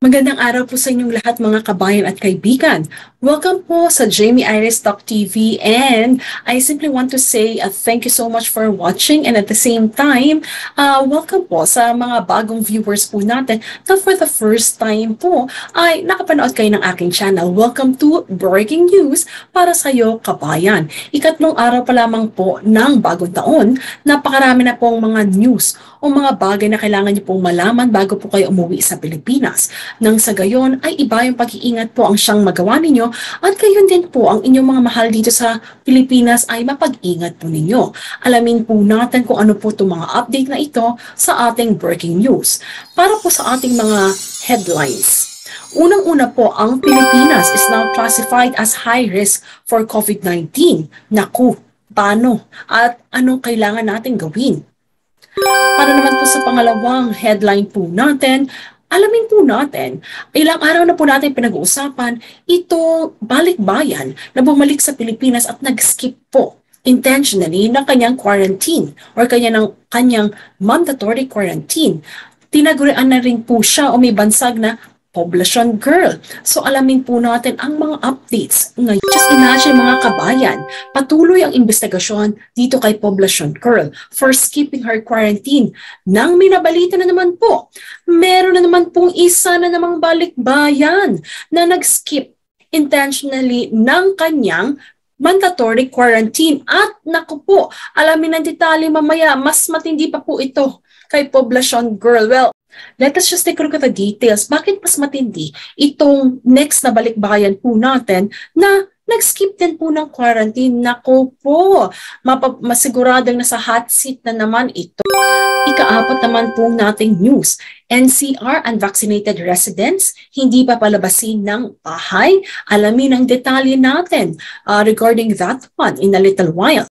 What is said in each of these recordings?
Magandang araw po sa inyong lahat mga kabayan at kaibigan. Welcome po sa Jamie Iris Talk TV, and I simply want to say thank you so much for watching, and at the same time, welcome po sa mga bagong viewers po natin na for the first time po ay nakapanood kayo ng aking channel. Welcome to Breaking News para sa iyo kabayan. Ikatlong araw pa lamang po ng bagong taon, napakarami na pong mga news o mga bagay na kailangan niyo pong malaman bago po kayo umuwi sa Pilipinas. Nang sa gayon ay iba yung pag-iingat po ang siyang magawa ninyo at gayon din po ang inyong mga mahal dito sa Pilipinas ay mapag-ingat po ninyo. Alamin po natin kung ano po itong mga update na ito sa ating breaking news. Para po sa ating mga headlines. Unang-una po, ang Pilipinas is now classified as high risk for COVID-19. Naku, paano? At anong kailangan natin gawin? Para naman po sa pangalawang headline po natin, alamin po natin, ilang araw na po natin pinag-uusapan itong balikbayan na bumalik sa Pilipinas at nag-skip po intentionally ng kanyang quarantine or kanyang mandatory quarantine. Tinagurian na rin po siya o may bansag na Poblacion Girl. So alamin po natin ang mga updates ngayon. Just imagine mga kabayan, patuloy ang investigasyon dito kay Poblacion Girl for skipping her quarantine. Nang minabalita na naman po, meron na naman pong isa na namang balikbayan na nag-skip intentionally ng kanyang mandatory quarantine. At naku po, alamin ng detalye mamaya, mas matindi pa po ito kay Poblacion Girl. Well, let us just take a look at the details. Bakit mas matindi itong next na balikbayan po natin na nag-skip din po ng quarantine? Naku po, masiguradong nasa hot seat na naman ito. Ikaapat naman po nating news. NCR, unvaccinated residents, hindi pa palabasin ng bahay. Alamin ang detalye natin regarding that one in a little while.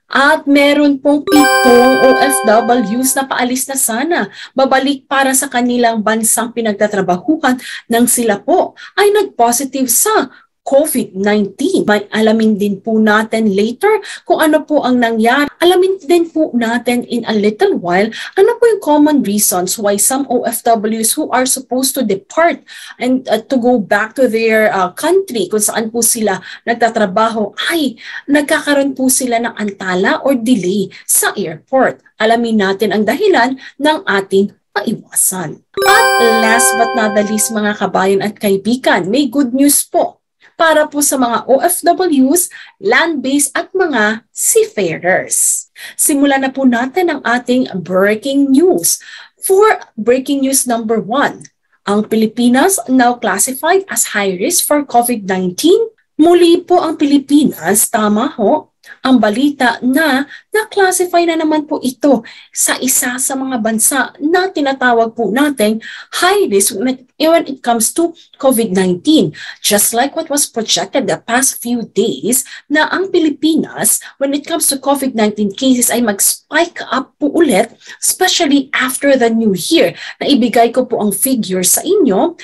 At meron pong 7 OFWs na paalis na sana, babalik para sa kanilang bansang pinagtatrabahuhan nang sila po ay nag-positive sa COVID-19. May alamin din po natin later kung ano po ang nangyari. Alamin din po natin in a little while ano po yung common reasons why some OFWs who are supposed to depart and to go back to their country kung saan po sila nagtatrabaho ay nagkakaroon po sila ng antala or delay sa airport. Alamin natin ang dahilan ng ating paiwasan. At last but not the least mga kabayan at kaibigan, may good news po para po sa mga OFWs, land-based at mga seafarers. Simulan na po natin ang ating breaking news. For breaking news number 1, ang Pilipinas now classified as high risk for COVID-19. Muli po ang Pilipinas, tama ho, ang balita na na-classify na naman po ito sa isa sa mga bansa na tinatawag po natin high risk when it comes to COVID-19. Just like what was projected the past few days na ang Pilipinas when it comes to COVID-19 cases ay mag-spike up po ulit, especially after the New Year. Naibigay ko po ang figure sa inyo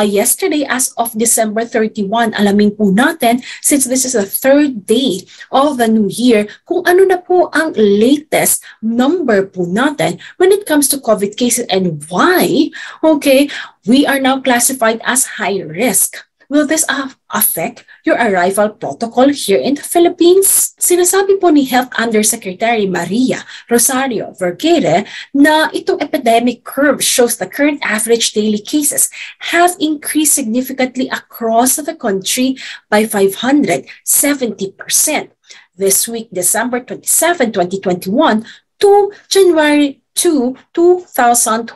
yesterday as of December 31. Alamin po natin, since this is the third day of the New Year, kung ano na po ang latest number po natin when it comes to COVID cases and why, okay, we are now classified as high risk. Will this affect your arrival protocol here in the Philippines? Sinasabi po ni Health Undersecretary Maria Rosario Vergeire na itong epidemic curve shows the current average daily cases have increased significantly across the country by 570%. This week, December 27, 2021 to January 2, 2022.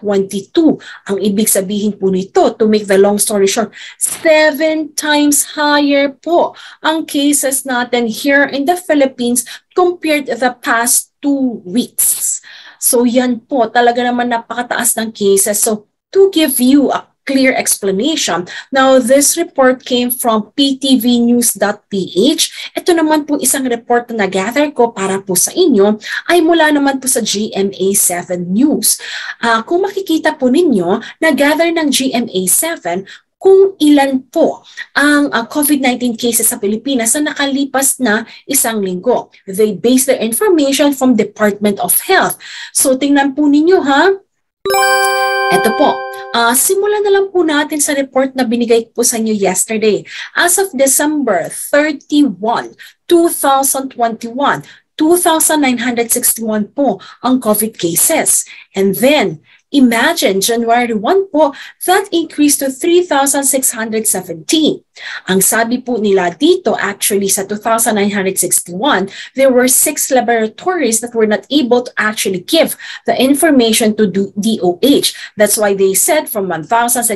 Ang ibig sabihin po nito, to make the long story short, 7 times higher po ang cases natin here in the Philippines compared to the past 2 weeks. So yan po, talaga naman napakataas ng cases. So to give you a clear explanation. Now, this report came from ptvnews.ph. Ito naman po isang report na gather ko para po sa inyo ay mula naman po sa GMA7 News. Kung makikita po ninyo, na-gather ng GMA7 kung ilan po ang COVID-19 cases sa Pilipinas na nakalipas na 1 linggo. They base their information from Department of Health. So, tingnan po ninyo ha. Ito po, Simulan na lang po natin sa report na binigay ko po sa inyo yesterday. As of December 31, 2021, 2,961 po ang COVID cases. And then, imagine, January 1 po, that increased to 3,617. Ang sabi po nila dito, actually sa 2,961, there were 6 laboratories that were not able to actually give the information to DOH. That's why they said from 1,623,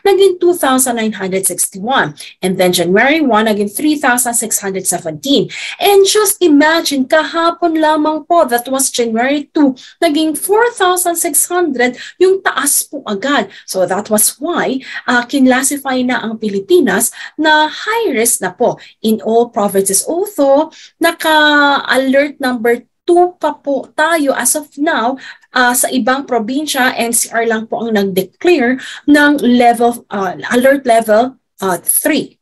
naging 2,961. And then January 1, naging 3,617. And just imagine, kahapon lamang po, that was January 2, naging 4,600, yung taas po agad. So that was why kinlasify na ang Pilipinas na high risk na po in all provinces. Although, naka-alert number 2 pa po tayo as of now, sa ibang probinsya, NCR lang po ang nag-declare ng level, alert level 3.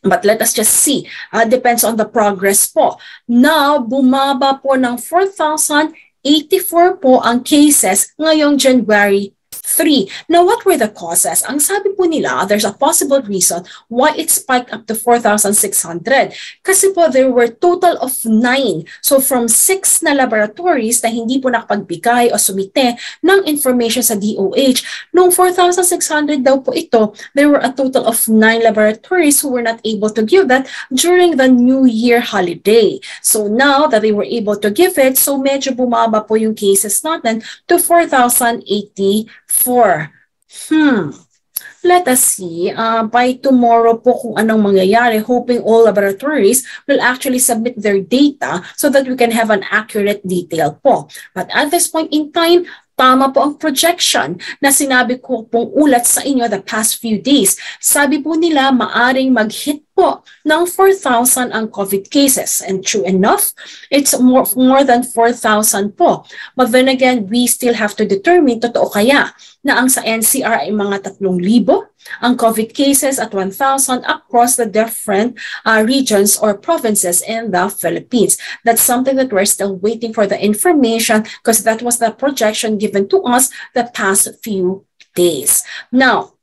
But let us just see. Depends on the progress po. Now, bumaba po ng 4,084 po ang cases ngayong January 3. Now, what were the causes? Ang sabi po nila, there's a possible reason why it spiked up to 4,600. Kasi po, there were total of 9. So, from 6 na laboratories na hindi po nakapagbigay o sumite ng information sa DOH, nung 4,600 daw po ito, there were a total of 9 laboratories who were not able to give that during the New Year holiday. So, now that they were able to give it, so medyo bumaba po yung cases natin to 4,084. Let us see by tomorrow po kung anong mangyayari, hoping all laboratories will actually submit their data so that we can have an accurate detail po. But at this point in time, tama po ang projection na sinabi ko pong ulat sa inyo the past few days. Sabi po nila maaring mag-hit po ng 4,000 ang COVID cases. And true enough, it's more than 4,000 po. But then again, we still have to determine, totoo kaya na ang sa NCR ay mga 3,000, ang COVID cases at 1,000 across the different regions or provinces in the Philippines. That's something that we're still waiting for the information because that was the projection given to us the past few days. Now,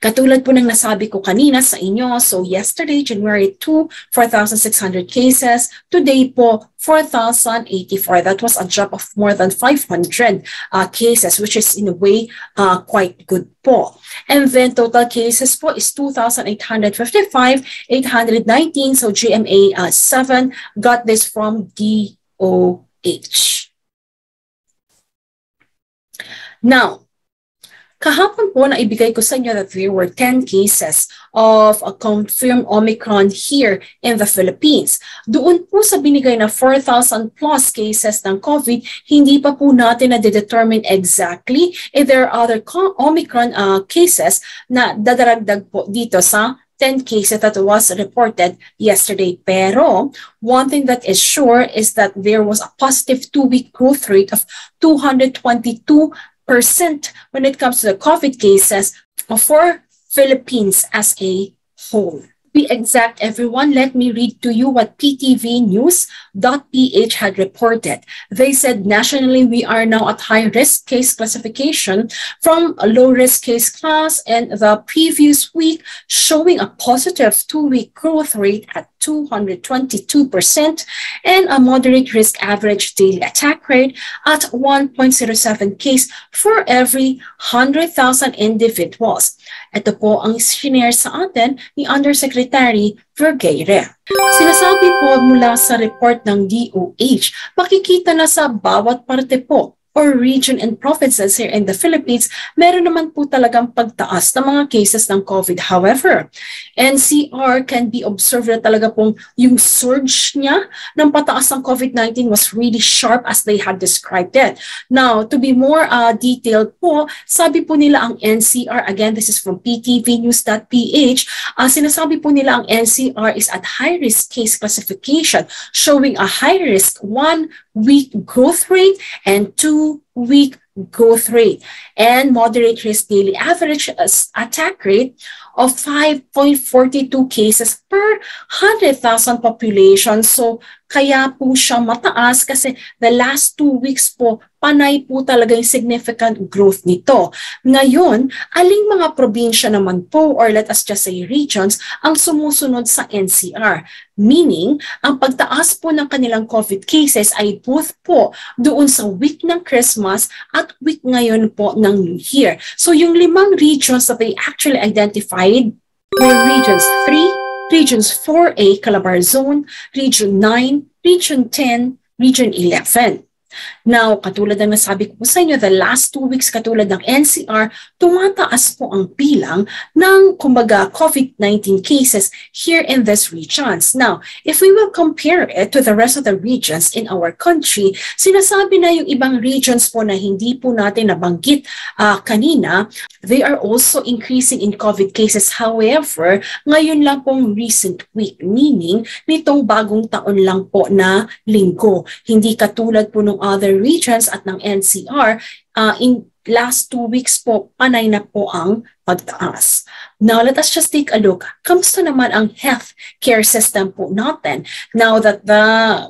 katulad po ng nasabi ko kanina sa inyo, so yesterday, January 2, 4,600 cases. Today po, 4,084. That was a drop of more than 500 cases, which is in a way quite good po. And then total cases po is 2,855, 819. So GMA 7 got this from DOH. Now, kahapon po na ibigay ko sa inyo that there were 10 cases of a confirmed Omicron here in the Philippines. Doon po sa binigay na 4,000 plus cases ng COVID, hindi pa po natin na-determine exactly if there are other Omicron cases na dadaragdag po dito sa 10 cases that was reported yesterday. Pero one thing that is sure is that there was a positive 2-week growth rate of 222% when it comes to the COVID cases for Philippines as a whole. To be exact, everyone, let me read to you what ptvnews.ph had reported. They said nationally we are now at high-risk case classification from a low-risk case class, and the previous week showing a positive 2-week growth rate at 222% and a moderate risk average daily attack rate at 1.07 case for every 100,000 individuals. Ito po ang sinare sa atin ni Undersecretary Vergeire. Sinasabi po mula sa report ng DOH, makikita na sa bawat parte po or region and provinces here in the Philippines, meron naman po talagang pagtaas ng mga cases ng COVID. However, NCR can be observed na talaga pong yung surge niya ng pataas ng COVID-19 was really sharp as they had described it. Now, to be more detailed po, sabi po nila ang NCR, again, this is from ptvnews.ph, sinasabi po nila ang NCR is at high-risk case classification, showing a high-risk 1-week growth rate and 2-week growth rate and moderate risk daily average attack rate of 5.42 cases per 100,000 population. So, kaya po siya mataas kasi the last 2 weeks po, panay po talaga yung significant growth nito. Ngayon, aling mga probinsya naman po, or let us just say regions, ang sumusunod sa NCR? Meaning, ang pagtaas po ng kanilang COVID cases ay both po doon sa week ng Christmas at week ngayon po ng New Year. So yung 5 regions that they actually identified were regions 3, Regions 4A, Calabar Zone, Region 9, Region 10, Region 11. Now, katulad ng nasabi ko sa inyo, the last 2 weeks katulad ng NCR, tumataas po ang bilang ng, kumbaga, COVID-19 cases here in these regions. Now, if we will compare it to the rest of the regions in our country, sinasabi na yung ibang regions po na hindi po natin nabanggit kanina, they are also increasing in COVID cases. However, ngayon lang pong recent week, meaning nitong bagong taon lang po na linggo. Hindi katulad po ng other regions at ng NCR, in last 2 weeks po, panay na po ang pagtaas. Now, let us just take a look. Kamusta naman ang health care system po natin now that the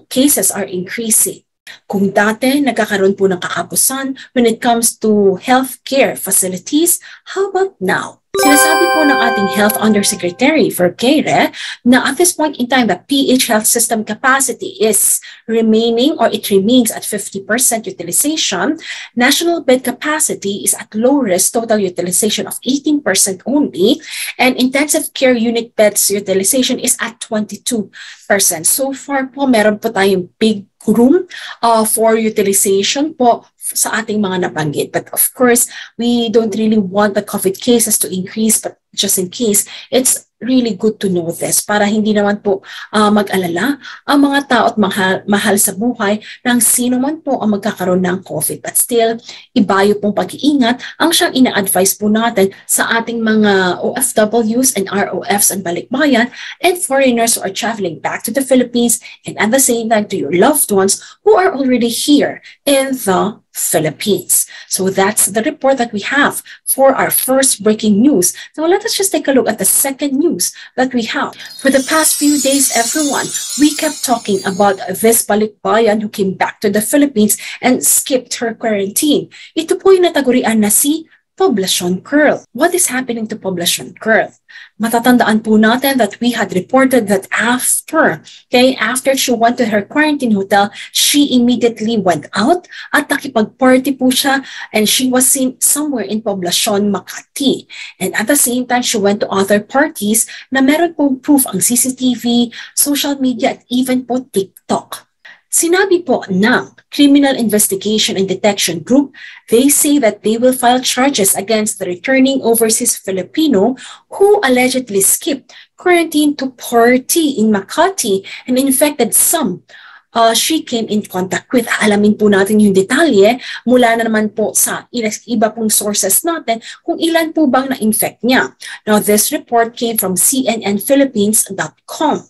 cases are increasing? Kung dati nagkakaroon po ng kakapusan when it comes to healthcare facilities, how about now? Sinasabi po ng ating Health Undersecretary for CARE na at this point in time, the PH health system capacity is remaining or it remains at 50% utilization. National bed capacity is at low risk, total utilization of 18% only, and intensive care unit beds utilization is at 22%. So far po, meron po tayong big room for utilization po sa ating mga nabanggit. But of course, we don't really want the COVID cases to increase, but just in case, it's really good to know this para hindi naman po mag-alala ang mga tao at mahal sa buhay ng sino man po ang magkakaroon ng COVID. But still, ibayo pong pag-iingat ang siyang ina-advise po natin sa ating mga OFWs and ROFs and balikbayan and foreigners who are traveling back to the Philippines and at the same time to your loved ones who are already here in the Philippines. So that's the report that we have for our first breaking news. Now let us just take a look at the second news that we have. For the past few days, everyone, we kept talking about this balikbayan who came back to the Philippines and skipped her quarantine. Ito po yung natagurian na si Poblacion Girl. What is happening to Poblacion Girl? Matatandaan po natin that we had reported that after she went to her quarantine hotel, she immediately went out at nakipag-party po siya and she was seen somewhere in Poblacion, Makati. And at the same time, she went to other parties na meron pong proof ang CCTV, social media at even po TikTok. Sinabi po ng Criminal Investigation and Detection Group, they say that they will file charges against the returning overseas Filipino who allegedly skipped quarantine to party in Makati and infected some she came in contact with. Alamin po natin yung detalye mula na naman po sa iba pong sources natin kung ilan po bang na-infect niya. Now, this report came from cnnphilippines.com.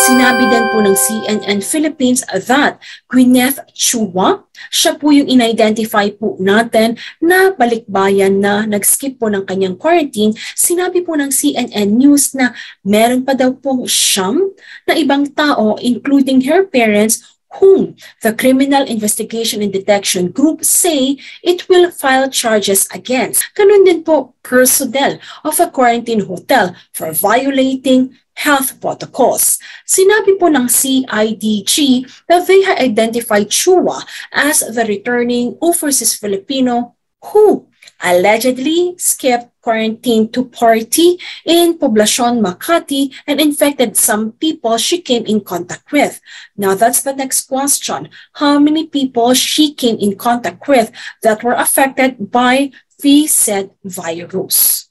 Sinabi din po ng CNN Philippines that Gwyneth Chua, siya po yung in-identify po natin na balikbayan na nag-skip po ng kanyang quarantine. Sinabi po ng CNN News na meron pa daw pong siyam na ibang tao including her parents whom the Criminal Investigation and Detection Group say it will file charges against. Ganun din po personnel of a quarantine hotel for violating health protocols. Sinabi po ng CIDG that they had identified Chua as the returning overseas Filipino who allegedly skipped quarantine to party in Poblacion, Makati and infected some people she came in contact with. Now that's the next question. How many people she came in contact with that were affected by the said virus?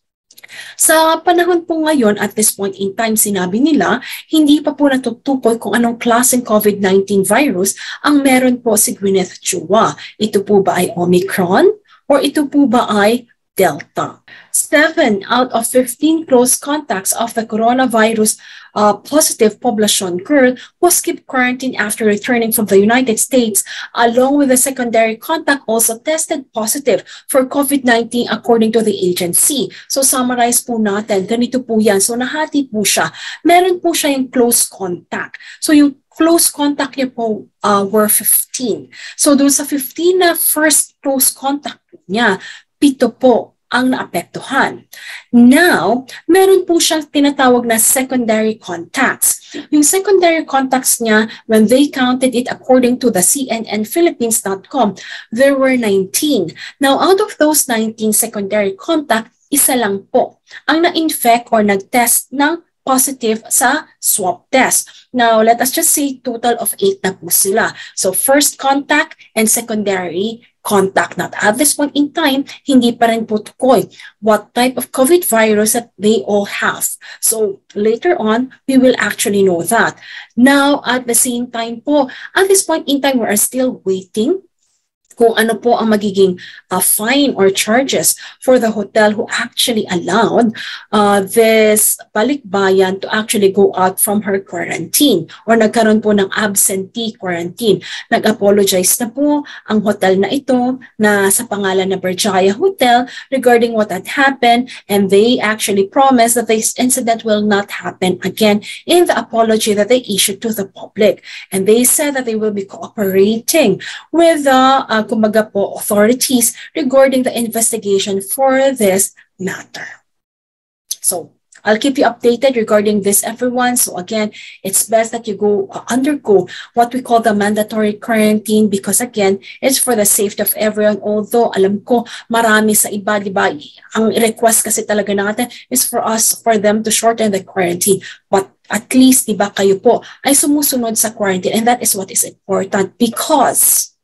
Sa panahon po ngayon, at this point in time, sinabi nila, hindi pa po natutukoy kung anong klaseng COVID-19 virus ang meron po si Gwyneth Chua. Ito po ba ay Omicron or ito po ba ay Delta? 7 out of 15 close contacts of the coronavirus positive Poblacion girl was kept quarantined after returning from the United States, along with the secondary contact also tested positive for COVID-19 according to the agency. So summarize po natin, ganito po yan. So nahati po siya. Meron po siya yung close contact. So yung close contact niya po were 15. So doon sa 15 na first close contact niya, 7 po ang naapektuhan. Now, meron po siyang tinatawag na secondary contacts. Yung secondary contacts niya, when they counted it according to the CNNphilippines.com, there were 19. Now, out of those 19 secondary contacts, isa lang po ang na-infect or nag-test ng positive sa swab test. Now, let us just say total of 8 na po sila. So, first contact and secondary contact. Not at this point in time, hindi pa rin po tukoy what type of COVID virus that they all have. So, later on, we will actually know that. Now, at the same time po, at this point in time, we are still waiting kung ano po ang magiging fine or charges for the hotel who actually allowed this balikbayan to actually go out from her quarantine or nagkaroon po ng absentee quarantine. Nag-apologize na po ang hotel na ito na sa pangalan na Berjaya Hotel regarding what had happened, and they actually promised that this incident will not happen again in the apology that they issued to the public. And they said that they will be cooperating with the kumbaga po, authorities regarding the investigation for this matter. So, I'll keep you updated regarding this, everyone. So again, it's best that you go undergo what we call the mandatory quarantine because again, it's for the safety of everyone. Although alam ko marami sa iba, di ba, ang request kasi talaga natin is for them to shorten the quarantine. But at least, di ba, kayo po ay sumusunod sa quarantine, and that is what is important because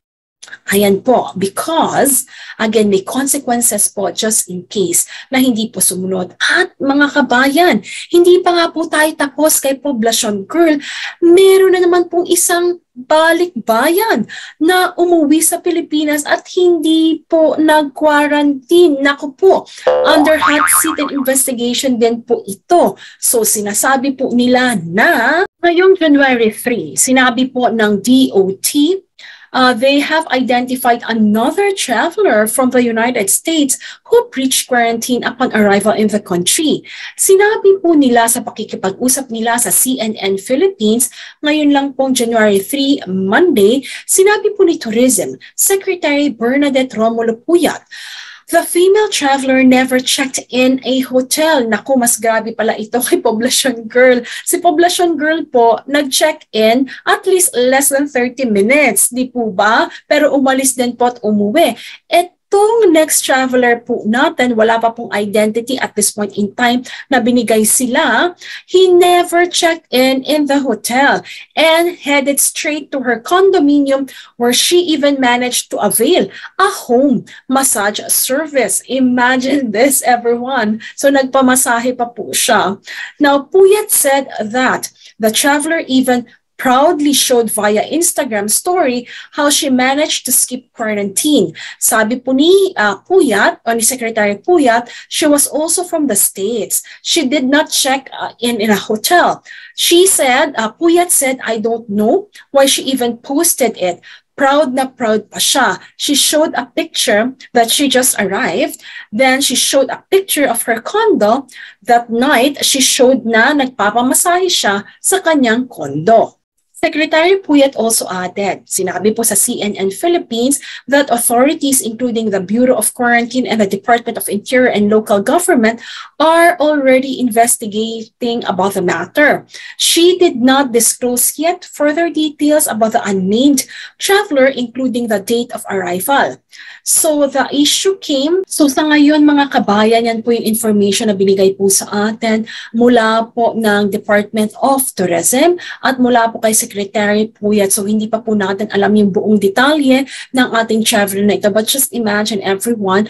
ayan po, because, again, may consequences po just in case na hindi po sumunod. At mga kabayan, hindi pa nga po tayo tapos kay Poblacion Girl. Meron na naman pong isang balikbayan na umuwi sa Pilipinas at hindi po nag-quarantine. Naku po, under hot seat and investigation din po ito. So sinasabi po nila na ngayong January 3, sinabi po ng DOT, they have identified another traveler from the United States who breached quarantine upon arrival in the country. Sinabi po nila sa pakikipag-usap nila sa CNN Philippines, ngayon lang pong January 3, Monday, sinabi po ni Tourism Secretary Bernadette Romulo Puyat, the female traveler never checked in a hotel. Naku, mas grabe pala ito kay Poblacion Girl. Si Poblacion Girl po, nag-check-in at least less than 30 minutes. Di po ba? Pero umalis din po at umuwi. Itong next traveler po natin, wala pa pong identity at this point in time na binigay sila. He never checked in the hotel and headed straight to her condominium where she even managed to avail a home massage service. Imagine this, everyone. So nagpamasahe pa po siya. Now, Puyat said that the traveler even proudly showed via Instagram story how she managed to skip quarantine. Sabi po ni Puyat, o ni Secretary Puyat, she was also from the States. She did not check in a hotel. She said, Puyat said, I don't know why she even posted it. Proud na proud pa siya. She showed a picture that she just arrived. Then she showed a picture of her condo. That night, she showed na nagpapamasahe siya sa kanyang condo. Secretary Puyat also added, sinabi po sa CNN Philippines that authorities including the Bureau of Quarantine and the Department of Interior and Local Government are already investigating about the matter. She did not disclose yet further details about the unnamed traveler including the date of arrival. So the issue came, so sa ngayon mga kabayan, yan po yung information na binigay po sa atin mula po ng Department of Tourism at mula po kay Secretary Puyat. So hindi pa po natin alam yung buong detalye ng ating traveler na ito. But just imagine everyone,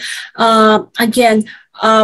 again,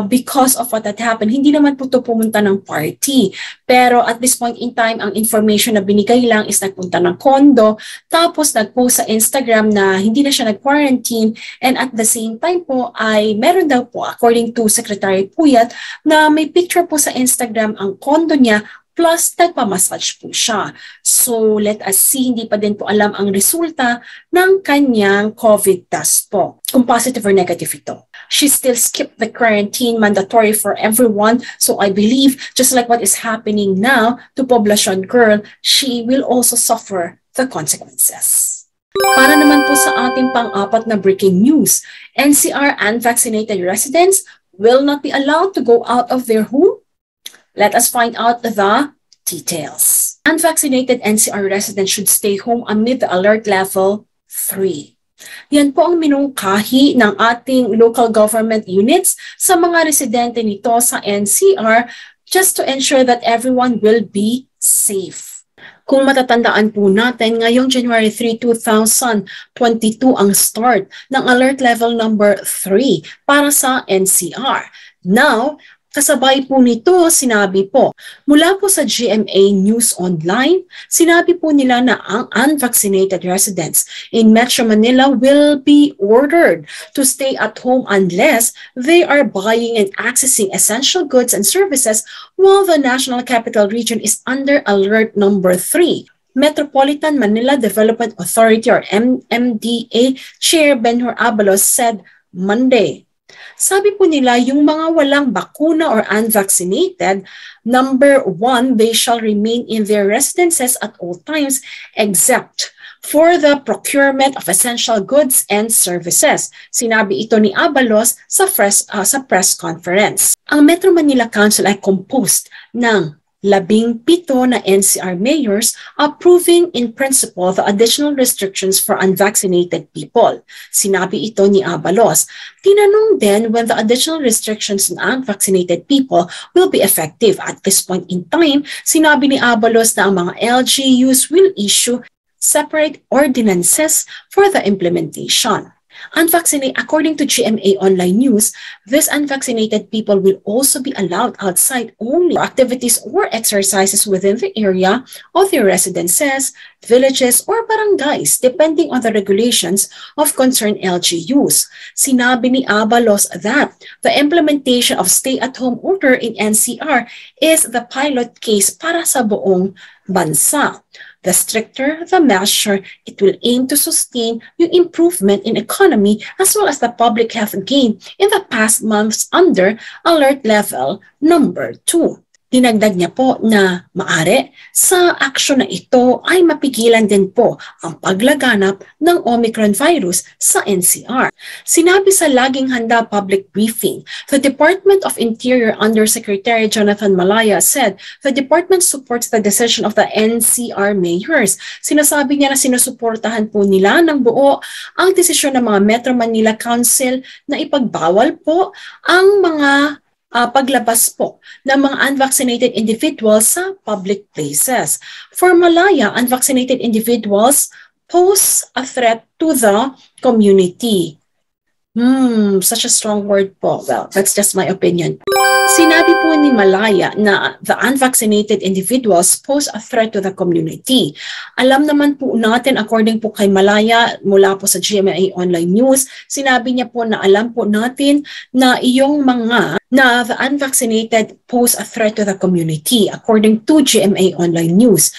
because of what had happened, hindi naman po ito pumunta ng party. Pero at this point in time, ang information na binigay lang is nagpunta ng condo, tapos nag-post sa Instagram na hindi na siya nag-quarantine, and at the same time po ay meron daw po, according to Secretary Puyat, na may picture po sa Instagram ang condo niya plus nagpamassage po siya. So let us see, hindi pa din po alam ang resulta ng kanyang COVID test po, kung positive or negative ito. She still skipped the quarantine mandatory for everyone, so I believe just like what is happening now to Poblacion Girl, she will also suffer the consequences. Para naman po sa ating pang-apat na breaking news, NCR unvaccinated residents will not be allowed to go out of their home. Let us find out the details. Unvaccinated NCR residents should stay home amid the alert level 3. Yan po ang minungkahi ng ating local government units sa mga residente nito sa NCR just to ensure that everyone will be safe. Kung matatandaan po natin, ngayong January 3, 2022 ang start ng alert level number 3 para sa NCR. Now, kasabay po nito, sinabi po, mula po sa GMA News Online, sinabi po nila na ang unvaccinated residents in Metro Manila will be ordered to stay at home unless they are buying and accessing essential goods and services while the National Capital Region is under alert number 3. Metropolitan Manila Development Authority or MMDA Chair Benhur Abalos said Monday. Sabi po nila, yung mga walang bakuna or unvaccinated, number 1, they shall remain in their residences at all times except for the procurement of essential goods and services. Sinabi ito ni Abalos sa press conference. Ang Metro Manila Council ay composed ng 17 na NCR mayors approving in principle the additional restrictions for unvaccinated people. Sinabi ito ni Abalos. Tinanong din when the additional restrictions on unvaccinated people will be effective. At this point in time, sinabi ni Abalos na ang mga LGUs will issue separate ordinances for the implementation. According to GMA Online News, these unvaccinated people will also be allowed outside only for activities or exercises within the area of their residences, villages, or barangays, depending on the regulations of concerned LGUs. Sinabi ni Abalos that the implementation of stay-at-home order in NCR is the pilot case para sa buong bansa. The stricter the measure, it will aim to sustain yung improvement in economy as well as the public health gain in the past months under alert level number 2. Dinagdag niya po na maaari sa aksyon na ito ay mapigilan din po ang paglaganap ng Omicron virus sa NCR. Sinabi sa Laging Handa public briefing, the Department of Interior Undersecretary Jonathan Malaya said the department supports the decision of the NCR mayors. Sinasabi niya na sinusuportahan po nila ng buo ang desisyon ng mga Metro Manila Council na ipagbawal po ang mga paglabas po ng mga unvaccinated individuals sa public places. For Malaya, unvaccinated individuals pose a threat to the community. Such a strong word po. Well, that's just my opinion. Sinabi po ni Malaya na the unvaccinated individuals pose a threat to the community. Alam naman po natin, according po kay Malaya, mula po sa GMA Online News, sinabi niya po na alam po natin na the unvaccinated pose a threat to the community, according to GMA Online News.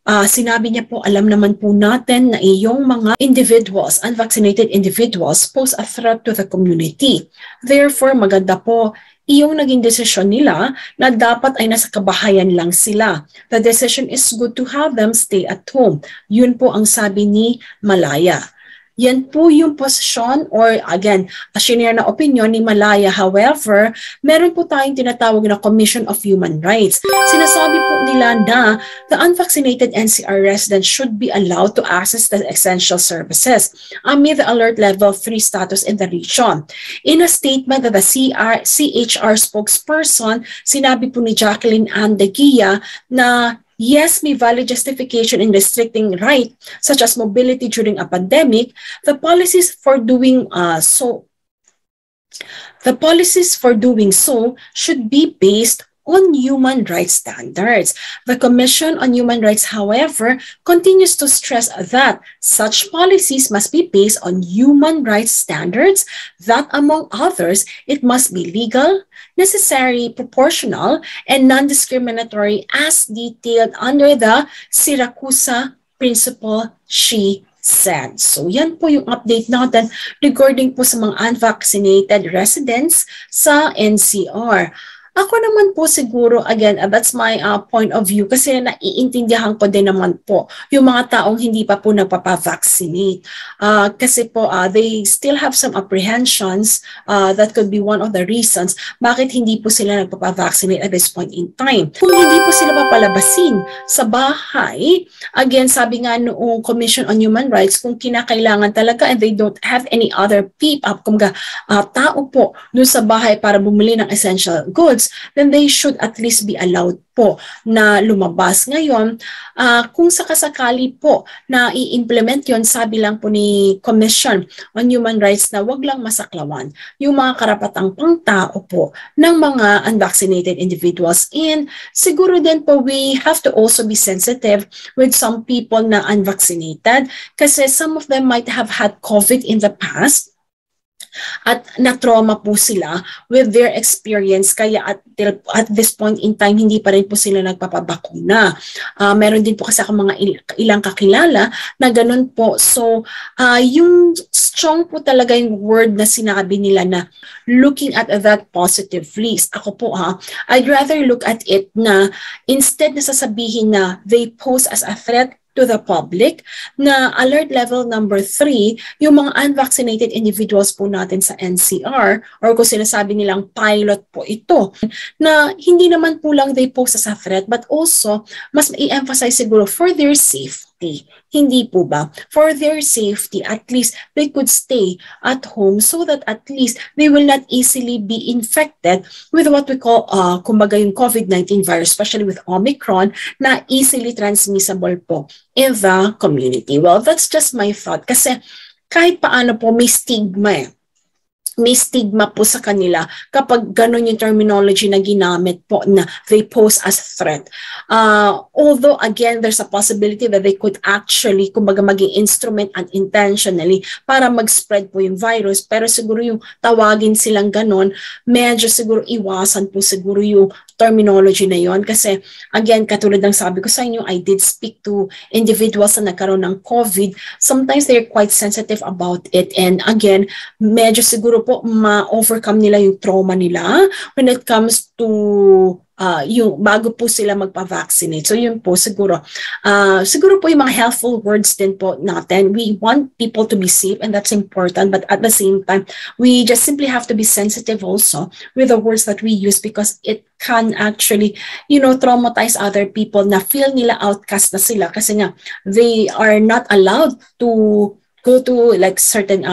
Sinabi niya po, alam naman po natin na iyong mga individuals, unvaccinated individuals, pose a threat to the community. Therefore, maganda po iyong naging desisyon nila na dapat ay nasa kabahayan lang sila. The decision is good to have them stay at home. Yun po ang sabi ni Malaya. Yan po yung posisyon or again, a senior na opinion ni Malaya. However, meron po tayong tinatawag na Commission of Human Rights. Sinasabi po nila na the unvaccinated NCR residents should be allowed to access the essential services amid the alert level 3 status in the region. In a statement that the CHR spokesperson, sinabi po ni Jacqueline Ann de Guia na yes, may valid justification in restricting right, such as mobility during a pandemic. The policies for doing so should be based on human rights standards. The Commission on Human Rights, however, continues to stress that such policies must be based on human rights standards that, among others, it must be legal, necessary, proportional, and non-discriminatory as detailed under the Siracusa Principle, she said. So yan po yung update natin regarding po sa mga unvaccinated residents sa NCR. Ako naman po siguro, again, that's my point of view kasi naiintindihan ko din naman po yung mga taong hindi pa po nagpapavaccinate. Kasi po, they still have some apprehensions that could be one of the reasons bakit hindi po sila nagpapavaccinate at this point in time. Kung hindi po sila papalabasin sa bahay, again, sabi nga noong Commission on Human Rights, kung kinakailangan talaga and they don't have any other tao po doon sa bahay para bumili ng essential goods, then they should at least be allowed po na lumabas. Ngayon, kung sakasakali po na i-implement yon, sabi lang po ni Commission on Human Rights na wag lang masaklawan yung mga karapatang pangtao po ng mga unvaccinated individuals. And siguro din po we have to also be sensitive with some people na unvaccinated kasi some of them might have had COVID in the past at na-trauma po sila with their experience kaya at this point in time hindi pa rin po sila nagpapabakuna. Meron din po kasi ako mga ilang kakilala na ganun po. So yung strong po talaga yung word na sinabi nila na looking at that positively. Ako po I'd rather look at it na instead na sasabihin na they pose as a threat to the public, na alert level number 3, yung mga unvaccinated individuals po natin sa NCR, or kung sinasabi nilang pilot po ito, na hindi naman po lang they pose as a threat, but also, mas i-emphasize siguro for their safety. Hindi po ba? For their safety, at least they could stay at home so that at least they will not easily be infected with what we call, kumbaga yung COVID-19 virus, especially with Omicron, na easily transmissible po in the community. Well, that's just my thought. Kasi kahit paano po may stigma may stigma po sa kanila kapag ganun yung terminology na ginamit po na they pose as threat. Although, again, there's a possibility that they could actually, kumbaga maging instrument unintentionally para mag-spread po yung virus. Pero siguro yung tawagin silang ganun, medyo siguro iwasan po siguro yung terminology na yon. Kasi, again, katulad ng sabi ko sa inyo, I did speak to individuals na nagkaroon ng COVID. Sometimes they're quite sensitive about it. And again, medyo siguro po ma-overcome nila yung trauma nila when it comes to yung bago po sila magpa-vaccinate. So yun po siguro. Siguro po yung mga helpful words din po natin. We want people to be safe and that's important, but at the same time, we just simply have to be sensitive also with the words that we use because it can actually, traumatize other people na feel nila outcast na sila kasi nga they are not allowed to go to like certain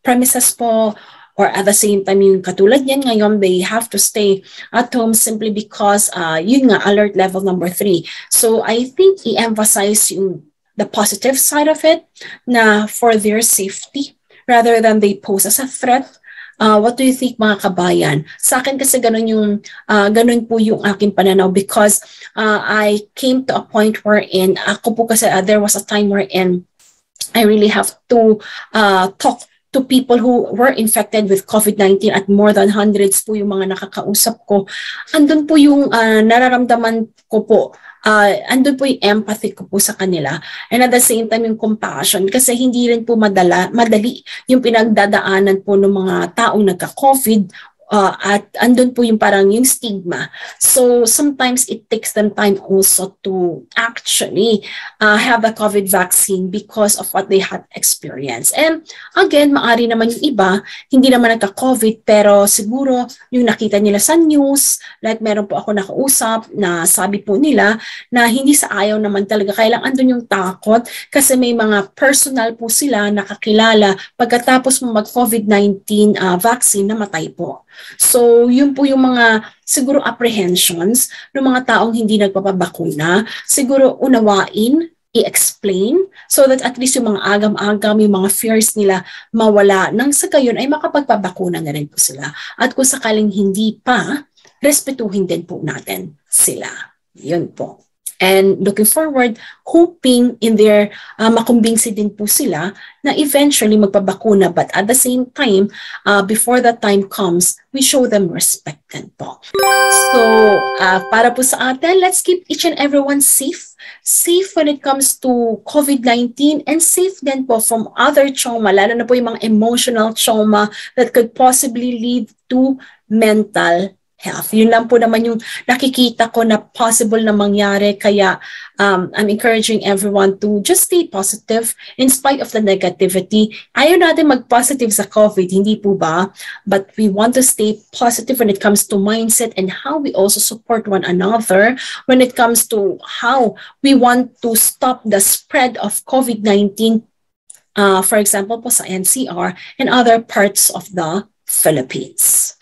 premises po. Or at the same time, yung katulad yan ngayon, they have to stay at home simply because yun nga, alert level number 3. So I think i-emphasize yung the positive side of it na for their safety rather than they pose as a threat. What do you think mga kabayan? Sa akin kasi ganun po yung aking pananaw because I came to a point wherein ako po kasi there was a time wherein I really have to talk to people who were infected with COVID-19 at more than hundreds po yung mga nakakausap ko. Andun po yung nararamdaman ko po. Andun po yung empathy ko po sa kanila. And at the same time, yung compassion. Kasi hindi rin po madali yung pinagdadaanan po ng mga taong nagka-COVID at andun po yung parang yung stigma. So sometimes it takes them time also to actually have the COVID vaccine because of what they had experienced. And again, maari naman yung iba, hindi naman nagka-COVID pero siguro yung nakita nila sa news, like meron po ako nakausap na sabi po nila na hindi sa ayaw naman talaga, kailang andun yung takot kasi may mga personal po sila nakakilala pagkatapos mo mag-COVID-19 vaccine namatay po. So, yun po yung mga siguro apprehensions ng mga taong hindi nagpapabakuna. Siguro unawain, i-explain so that at least yung mga agam-agam, yung mga fears nila mawala nang sa gayon ay makapagpabakuna na rin po sila. At kung sakaling hindi pa, respetuhin din po natin sila. Yun po. And looking forward, hoping in their makumbinsi din po sila na eventually magpabakuna. But at the same time, before that time comes, we show them respect din po. So, para po sa atin, let's keep each and everyone safe. Safe when it comes to COVID-19 and safe din po from other trauma, lalo na po yung mga emotional trauma that could possibly lead to mental health. Yun lang po naman yung nakikita ko na possible na mangyari. Kaya I'm encouraging everyone to just stay positive in spite of the negativity. Ayaw natin mag-positive sa COVID, hindi po ba? But we want to stay positive when it comes to mindset and how we also support one another when it comes to how we want to stop the spread of COVID-19, for example po sa NCR and other parts of the Philippines.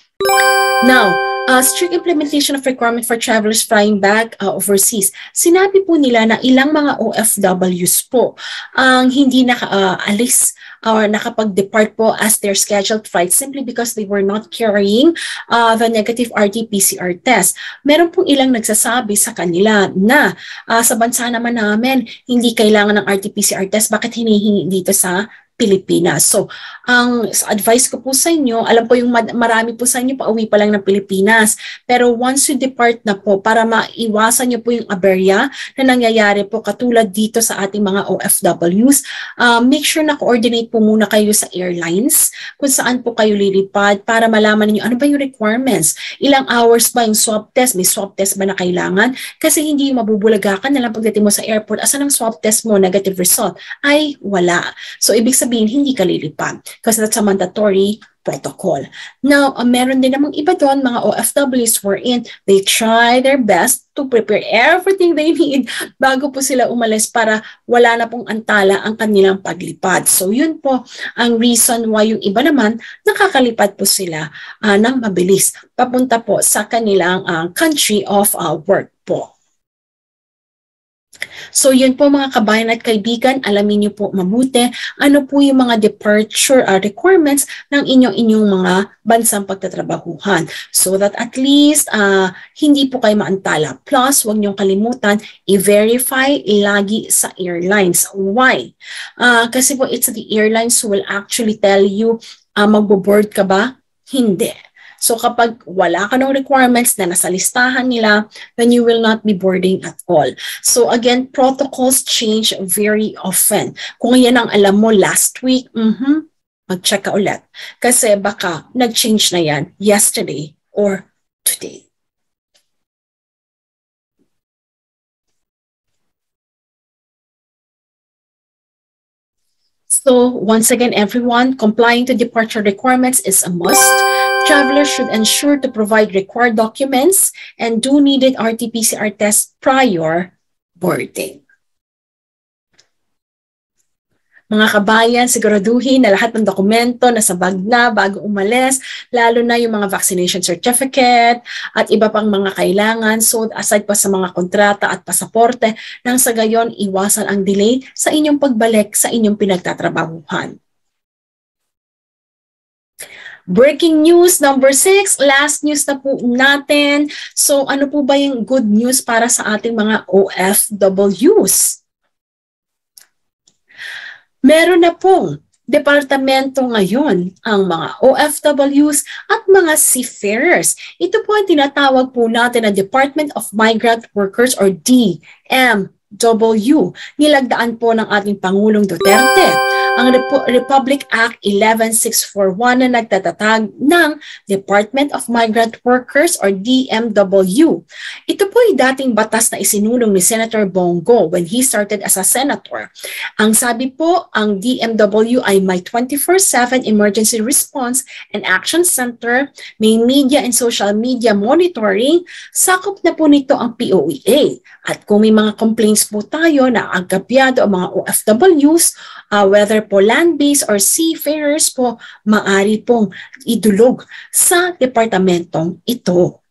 Now, strict implementation of requirement for travelers flying back overseas. Sinabi po nila na ilang mga OFWs po ang hindi nakaalis or nakapag-depart po as their scheduled flight simply because they were not carrying the negative RT-PCR test. Meron pong ilang nagsasabi sa kanila na sa bansa naman namin, hindi kailangan ng RT-PCR test. Bakit hinihingi dito sa Pilipinas? So, ang advice ko po sa inyo, alam ko yung marami po sa inyo pauwi pa lang ng Pilipinas, pero once you depart na po, para maiwasan nyo po yung aberya na nangyayari po katulad dito sa ating mga OFWs, make sure na coordinate po muna kayo sa airlines kung saan po kayo lilipad para malaman niyo ano ba yung requirements, ilang hours ba yung swab test, may swab test ba na kailangan, kasi hindi yung mabubulagakan na lang pagdating mo sa airport, asan ang swab test mo, negative result, ay wala. So, ibig sabihin, hindi ka lilipad because that's a mandatory protocol. Now, meron din namang iba doon, mga OFWs wherein they try their best to prepare everything they need bago po sila umalis para wala na pong antala ang kanilang paglipad. So, yun po ang reason why yung iba naman nakakalipad po sila ng mabilis papunta po sa kanilang country of work po. So yun po mga kabayan at kaibigan, alamin niyo po mabuti ano po yung mga departure requirements ng inyong mga bansang pagtatrabahuhan so that at least hindi po kayo maantala. Plus, huwag niyong kalimutan i-verify lagi sa airlines. Why? Kasi po it's the airlines who will actually tell you magbo-board ka ba? Hindi. So kapag wala ka ng requirements na nasa listahan nila, then you will not be boarding at all. So again, protocols change very often. Kung yan ang alam mo last week, mag-check ka ulit. Kasi baka nag-change na yan yesterday or today. So once again, everyone, complying to departure requirements is a must. Travelers should ensure to provide required documents and do needed RT-PCR tests prior boarding. Mga kabayan, siguraduhin na lahat ng dokumento nasa bag na bago umalis, lalo na yung mga vaccination certificate at iba pang mga kailangan. So aside pa sa mga kontrata at pasaporte, nang sa gayon iwasan ang delay sa inyong pagbalik sa inyong pinagtatrabahuhan. Breaking news number 6, last news na po natin. So ano po ba yung good news para sa ating mga OFWs? Meron na pong departamento ngayon ang mga OFWs at mga seafarers. Ito po ang tinatawag po natin na Department of Migrant Workers or DMW. Nilagdaan po ng ating Pangulong Duterte ang Republic Act 11641 na nagtatatag ng Department of Migrant Workers or DMW. Ito po ay dating batas na isinulong ni Senator Bongo when he started as a senator. Ang sabi po, ang DMW ay may 24/7 emergency response and action center, may media and social media monitoring, sakop na po nito ang POEA. At kung may mga complaints po tayo na agapyado ang mga OFWs, whether po land-based or seafarers po, maaari pong idulog sa departamentong ito.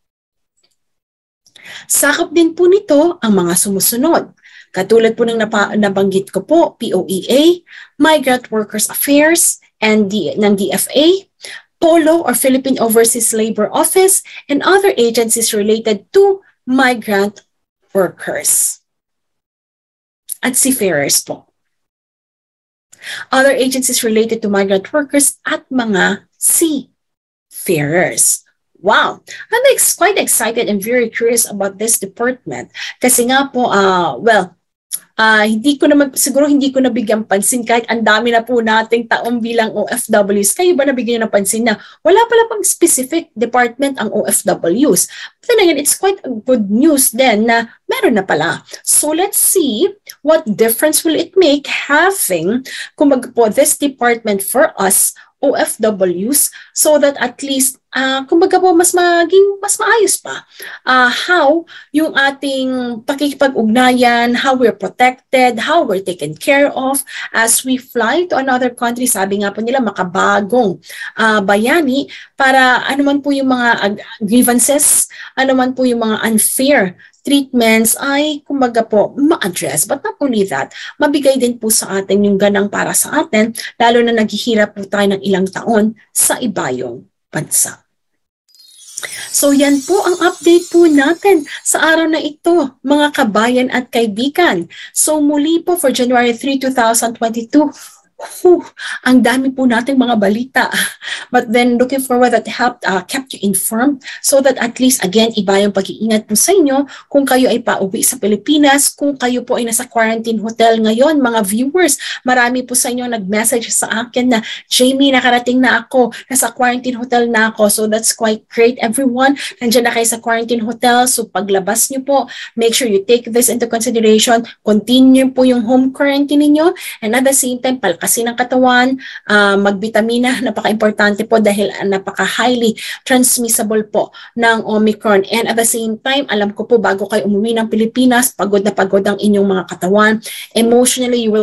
Sakop din po nito ang mga sumusunod. Katulad po ng nabanggit ko po, POEA, Migrant Workers Affairs, and ng DFA, POLO or Philippine Overseas Labor Office, and other agencies related to migrant workers. At seafarers po. Other agencies related to migrant workers at mga seafarers. Wow! I'm quite excited and very curious about this department. Kasi nga po, siguro hindi ko nabigyan pansin kahit ang dami na po nating taong bilang OFWs. Kayo ba nabigyan ng pansin na wala pala pang specific department ang OFWs? But then again, it's quite a good news then na meron na pala. So let's see what difference will it make having kumbaga po this department for us OFWs so that at least kumbaga po mas maayos pa how yung ating pakikipag-ugnayan, how we're protected, how we're taken care of as we fly to another country. Sabi nga po nila makabagong bayani para anuman po yung mga grievances, anuman po yung mga unfair treatments ay kumbaga po ma-address. But not only that, mabigay din po sa atin yung ganang para sa atin, lalo na naghihirap po tayo ng ilang taon sa ibayong bansa. So yan po ang update po natin sa araw na ito, mga kabayan at kaibigan. So muli po for January 3, 2022, ang dami po nating mga balita. But then looking forward that kept you informed so that at least again iba yung pag-iingat po sa inyo kung kayo ay pauwi sa Pilipinas, kung kayo po ay nasa quarantine hotel ngayon, mga viewers. Marami po sa inyo nag-message sa akin na Jamie, nakarating na ako, nasa quarantine hotel na ako. So that's quite great everyone. Nandiyan na kayo sa quarantine hotel. So paglabas nyo po, make sure you take this into consideration. Continue po yung home quarantine ninyo and at the same time palakasin ng katawan, magbitamina, napaka-importante po dahil napaka-highly transmissible po ng Omicron. And at the same time, alam ko po bago kayo umuwi ng Pilipinas, pagod na pagod ang inyong mga katawan. Emotionally, you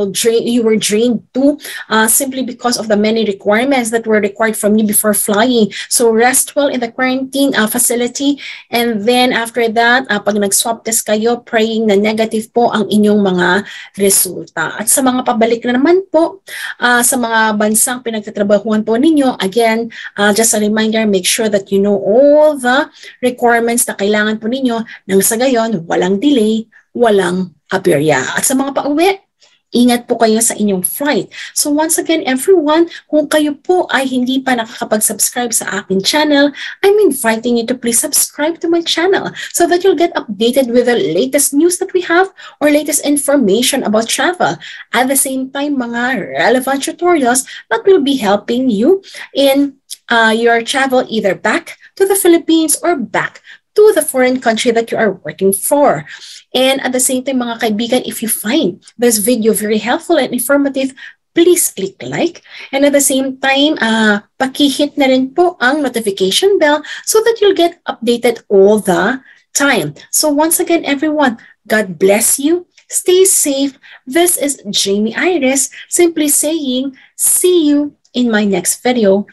were drained too simply because of the many requirements that were required from you before flying. So rest well in the quarantine facility and then after that, pag nag-swab test kayo, praying na negative po ang inyong mga resulta. At sa mga pabalik na naman po, sa mga bansang pinagtatrabahuan po ninyo, again, just a reminder, make sure that you know all the requirements na kailangan po ninyo nang sa gayon, walang delay, walang aberya. At sa mga pauwi, ingat po kayo sa inyong flight. So once again, everyone, kung kayo po ay hindi pa nakakapag-subscribe sa aking channel, I'm inviting you to please subscribe to my channel so that you'll get updated with the latest news that we have or latest information about travel. At the same time, mga relevant tutorials that will be helping you in your travel either back to the Philippines or back to the foreign country that you are working for. And at the same time, mga kaibigan, if you find this video very helpful and informative, please click like. And at the same time, pakihit na rin po ang notification bell so that you'll get updated all the time. So once again, everyone, God bless you. Stay safe. This is Jamie Iris, simply saying, see you in my next video.